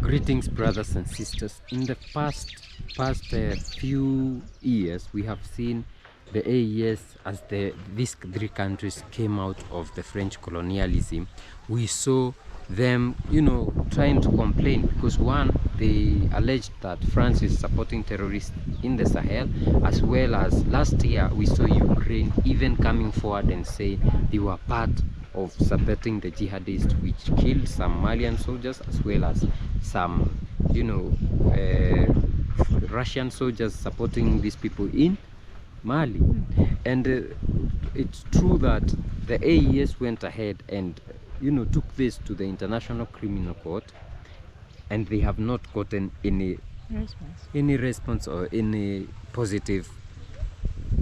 Greetings, brothers and sisters. In the past few years, we have seen the AES as these three countries came out of the French colonialism. We saw them, trying to complain because one, they alleged that France is supporting terrorists in the Sahel, as well as last year we saw Ukraine even coming forward and saying they were part of supporting the jihadists, which killed some Malian soldiers as well as some, Russian soldiers supporting these people in Mali. And it's true that the AES went ahead and took this to the International Criminal Court, and they have not gotten any response or any positive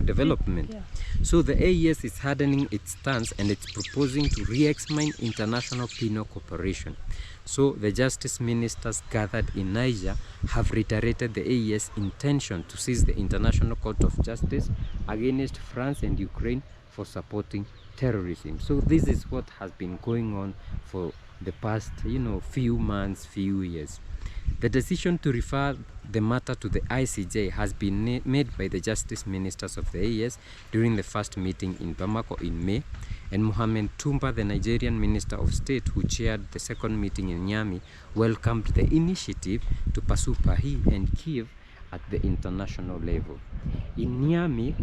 development. Yeah. So the AES is hardening its stance and it's proposing to re-examine international penal cooperation. So the justice ministers gathered in Niger have reiterated the AES intention to seize the International Court of Justice against France and Ukraine for supporting terrorism. So this is what has been going on for the past few months, few years. The decision to refer the matter to the ICJ has been made by the justice ministers of the AES during the first meeting in Bamako in May, and Mohamed Tumba, the Nigerian Minister of State who chaired the second meeting in Niamey, welcomed the initiative to pursue Paris and Kiev at the international level. In Niamey,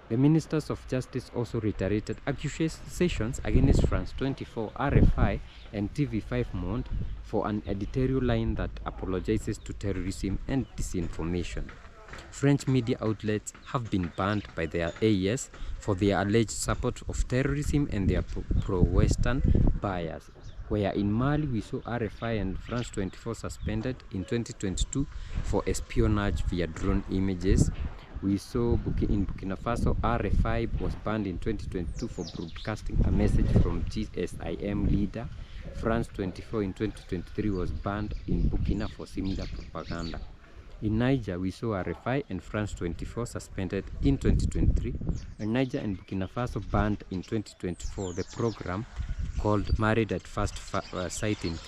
the Ministers of Justice also reiterated accusations against France 24, RFI and TV5 Monde for an editorial line that apologizes to terrorism and disinformation. French media outlets have been banned by the AES for their alleged support of terrorism and their pro-Western bias. Where in Mali we saw RFI and France 24 suspended in 2022 for espionage via drone images. We saw in Burkina Faso, RFI was banned in 2022 for broadcasting a message from GSIM leader. France 24 in 2023 was banned in Burkina for similar propaganda. In Niger, we saw RFI and France 24 suspended in 2023, and Niger and Burkina Faso banned in 2024 the program called Married at First Sight in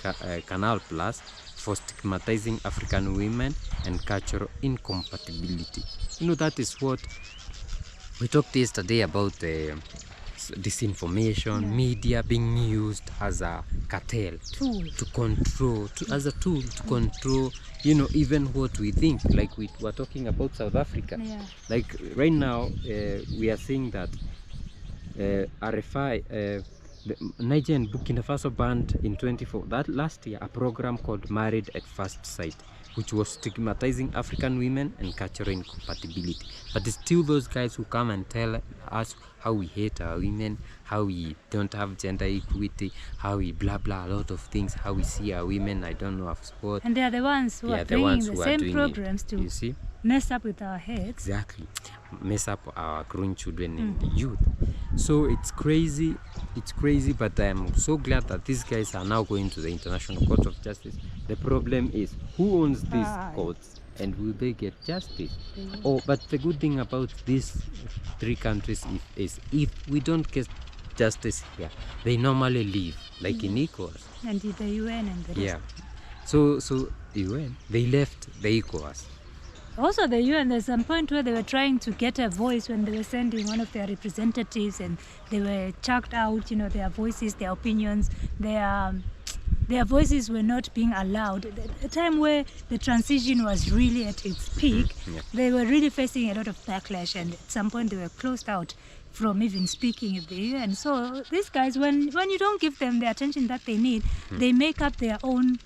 Canal Plus for stigmatizing African women and cultural incompatibility. That is what we talked yesterday about disinformation, media being used as a cartel to control, as a tool to control, even what we think. Like we were talking about South Africa. Yeah. Like right now, we are seeing that RFI, Niger and Burkina Faso banned in 24 that last year a program called Married at First Sight, which was stigmatizing African women and cultural incompatibility. But it's still those guys who come and tell us how we hate our women, how we don't have gender equity, how we blah blah a lot of things, how we see our women, I don't know, of sport. And they are the ones who are bringing the same programs to mess up with our heads. Exactly. Mess up our growing children and youth. So it's crazy, but I am so glad that these guys are now going to the International Court of Justice. The problem is, who owns these courts and will they get justice? But the good thing about these three countries is if we don't get justice here, they normally leave, like in ECOWAS. And the UN and the rest. Yeah. So UN, they left the ECOWAS. Also the UN, there's some point where they were trying to get a voice when they were sending one of their representatives, and they were chucked out, their voices, their opinions, their voices were not being allowed. At the time where the transition was really at its peak, they were really facing a lot of backlash, and at some point they were closed out from even speaking at the UN. So these guys, when you don't give them the attention that they need, they make up their own,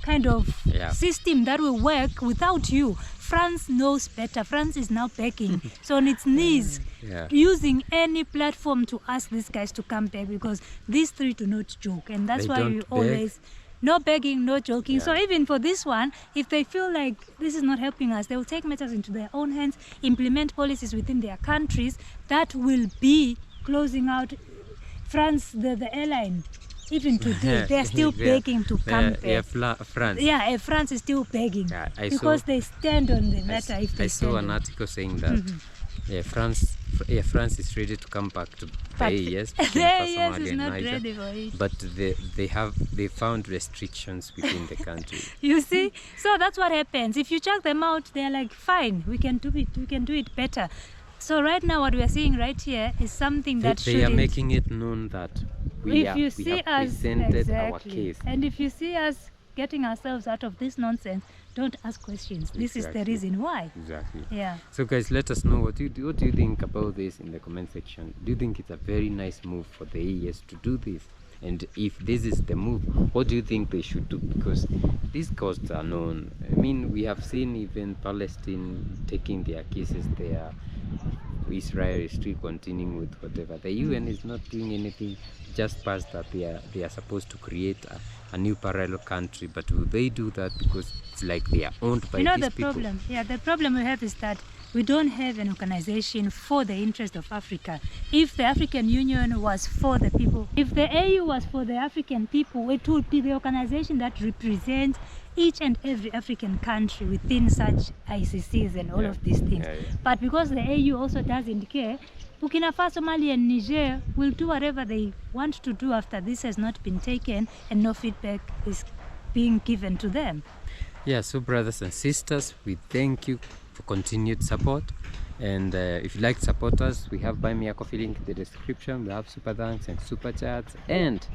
kind of system that will work without you. France knows better. France is now begging, so on its knees, using any platform to ask these guys to come back, because these three do not joke, and that's why we always, no begging, no joking. So even for this one, if they feel like this is not helping us, they will take matters into their own hands, implement policies within their countries that will be closing out France, the airline. Even today, they are still begging to come back. France. France is still begging because they stand on the matter. I saw an article saying that France France is ready to come back to the But AES. the AES is not Niger, ready for it. but they found restrictions within the country. You see, so that's what happens. If you check them out, they're like, fine, we can do it better. So right now, what we are seeing right here is something that They are making it known that we have presented our case. And if you see us getting ourselves out of this nonsense, don't ask questions. This is the reason why. Exactly. Yeah. So guys, let us know what do you think about this in the comment section. Do you think it's a very nice move for the AES to do this? And if this is the move, what do you think they should do? Because these costs are known. I mean, we have seen even Palestine taking their cases there. Israel is still continuing with whatever. The UN is not doing anything. Just passed that they are supposed to create a new parallel country, but will they do that? Because it's like they are owned by these people. The problem we have is that we don't have an organization for the interest of Africa. If the African Union was for the people, if the AU was for the African people, it would be the organization that represents each and every African country within such ICCs and all of these things. But because the AU also doesn't care, Burkina Faso, Mali and Niger will do whatever they want to do after this has not been taken and no feedback is being given to them. Yeah, so brothers and sisters, we thank you for continued support. And if you'd like to support us, we have Buy Me a Coffee link in the description. We have super thanks and super chats, and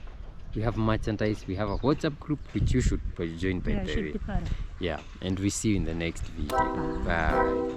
we have merchandise. We have a WhatsApp group which you should join by the way. Should be part of. Yeah, and we see you in the next video. Bye.